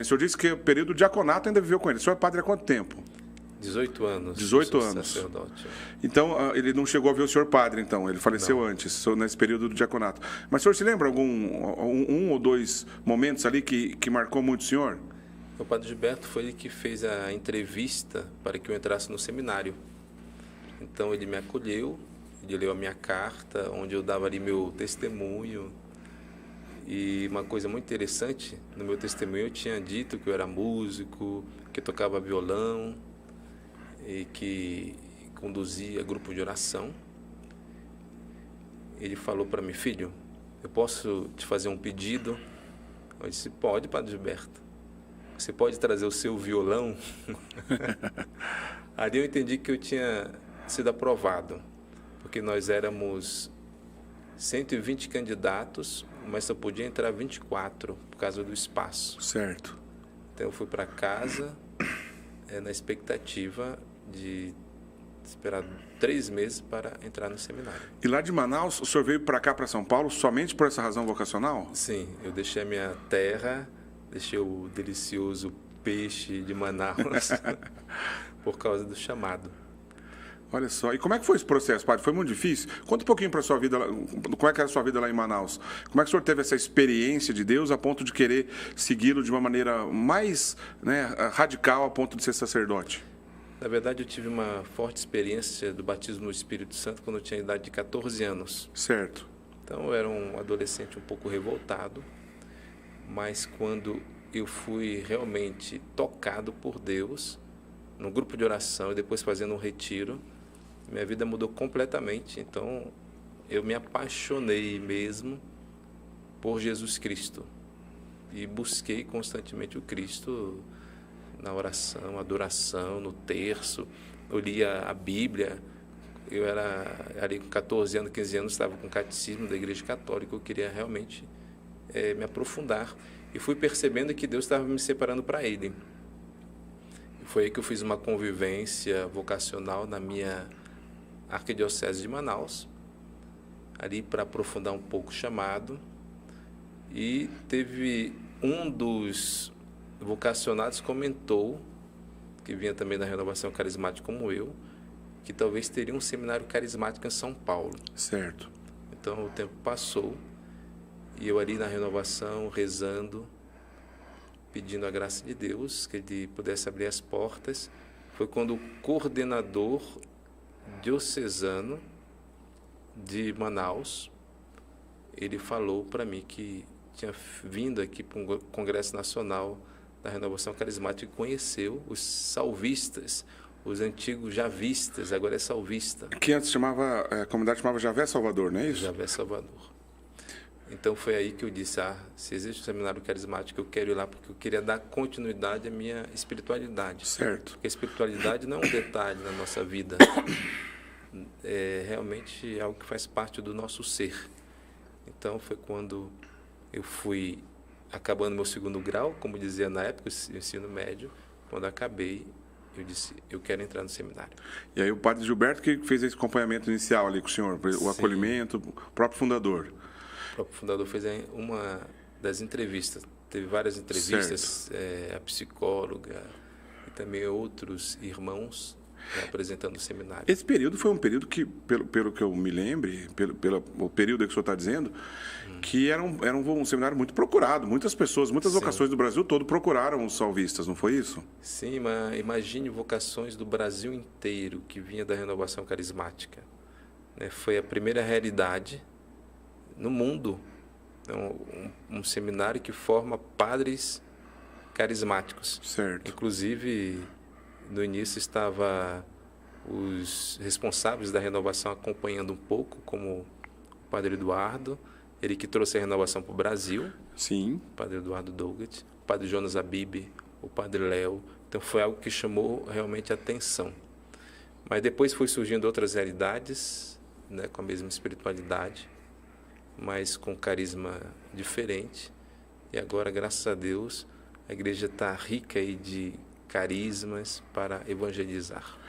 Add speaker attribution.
Speaker 1: O senhor disse que o período de diaconato ainda viveu com ele. O senhor é padre há quanto tempo?
Speaker 2: 18 anos.
Speaker 1: 18 anos.
Speaker 2: Sacerdote.
Speaker 1: Então, ele não chegou a ver o senhor padre, então. Ele faleceu
Speaker 2: Não.
Speaker 1: antes, nesse período do diaconato. Mas o senhor se lembra um ou dois momentos ali que marcou muito o senhor?
Speaker 2: O padre Gilberto foi ele que fez a entrevista para que eu entrasse no seminário. Então, ele me acolheu, ele leu a minha carta, onde eu dava ali meu testemunho. E uma coisa muito interessante, no meu testemunho eu tinha dito que eu era músico, que eu tocava violão e que conduzia grupo de oração. Ele falou para mim: filho, eu posso te fazer um pedido? Eu disse: pode, padre Gilberto. Você pode trazer o seu violão? Ali eu entendi que eu tinha sido aprovado, porque nós éramos 120 candidatos, mas só podia entrar 24 por causa do espaço.
Speaker 1: Certo.
Speaker 2: Então eu fui para casa na expectativa de esperar 3 meses para entrar no seminário.
Speaker 1: E lá de Manaus, o senhor veio para cá, para São Paulo, somente por essa razão vocacional?
Speaker 2: Sim, eu deixei a minha terra, deixei o delicioso peixe de Manaus por causa do chamado.
Speaker 1: Olha só, e como é que foi esse processo, padre? Foi muito difícil? Conta um pouquinho para a sua vida, como é que era a sua vida lá em Manaus. Como é que o senhor teve essa experiência de Deus a ponto de querer segui-lo de uma maneira mais, né, radical, a ponto de ser sacerdote?
Speaker 2: Na verdade, eu tive uma forte experiência do batismo no Espírito Santo quando eu tinha a idade de 14 anos.
Speaker 1: Certo.
Speaker 2: Então, eu era um adolescente um pouco revoltado, mas quando eu fui realmente tocado por Deus, num grupo de oração e depois fazendo um retiro, minha vida mudou completamente. Então, eu me apaixonei mesmo por Jesus Cristo e busquei constantemente o Cristo na oração, adoração, no terço. Eu lia a Bíblia. Eu era ali com 14 anos, 15 anos, estava com o catecismo da Igreja Católica. Eu queria realmente me aprofundar. E fui percebendo que Deus estava me separando para Ele. Foi aí que eu fiz uma convivência vocacional na minha arquidiocese de Manaus, ali para aprofundar um pouco o chamado. E teve um dos vocacionados comentou, que vinha também da renovação carismática como eu, que talvez teria um seminário carismático em São Paulo.
Speaker 1: Certo.
Speaker 2: Então o tempo passou e eu ali na renovação, rezando, pedindo a graça de Deus, que Ele pudesse abrir as portas. Foi quando o coordenador diocesano de Manaus, ele falou para mim que tinha vindo aqui para um congresso nacional da Renovação Carismática e conheceu os salvistas, os antigos javistas, agora é salvista.
Speaker 1: Que antes chamava, a comunidade chamava Javé Salvador, não é isso?
Speaker 2: Javé Salvador. Então foi aí que eu disse: se existe um seminário carismático, eu quero ir lá porque eu queria dar continuidade à minha espiritualidade.
Speaker 1: Certo.
Speaker 2: Porque a espiritualidade não é um detalhe na nossa vida, é realmente algo que faz parte do nosso ser. Então foi quando eu fui acabando meu 2º grau, como dizia na época, o ensino médio. Quando acabei, eu disse: eu quero entrar no seminário.
Speaker 1: E aí o padre Gilberto que fez esse acompanhamento inicial ali com o senhor, o
Speaker 2: Sim.
Speaker 1: acolhimento, o próprio fundador.
Speaker 2: O próprio fundador fez uma das entrevistas. Teve várias entrevistas, a psicóloga e também outros irmãos apresentando o seminário.
Speaker 1: Esse período foi um período que, pelo que eu me lembre, pelo período que o senhor está dizendo, que era um seminário muito procurado. Muitas pessoas, muitas vocações do Brasil todo procuraram os salvistas, não foi isso?
Speaker 2: Sim, mas imagine vocações do Brasil inteiro que vinha da renovação carismática. Foi a primeira realidade no mundo, um seminário que forma padres carismáticos.
Speaker 1: Certo.
Speaker 2: Inclusive, no início estava os responsáveis da renovação acompanhando um pouco, como o padre Eduardo, ele que trouxe a renovação para o Brasil.
Speaker 1: Sim.
Speaker 2: O padre Eduardo Douglas, o padre Jonas Abib, o padre Léo. Então foi algo que chamou realmente a atenção. Mas depois foi surgindo outras realidades, com a mesma espiritualidade, mas com carisma diferente. E agora, graças a Deus, a igreja está rica aí de carismas para evangelizar.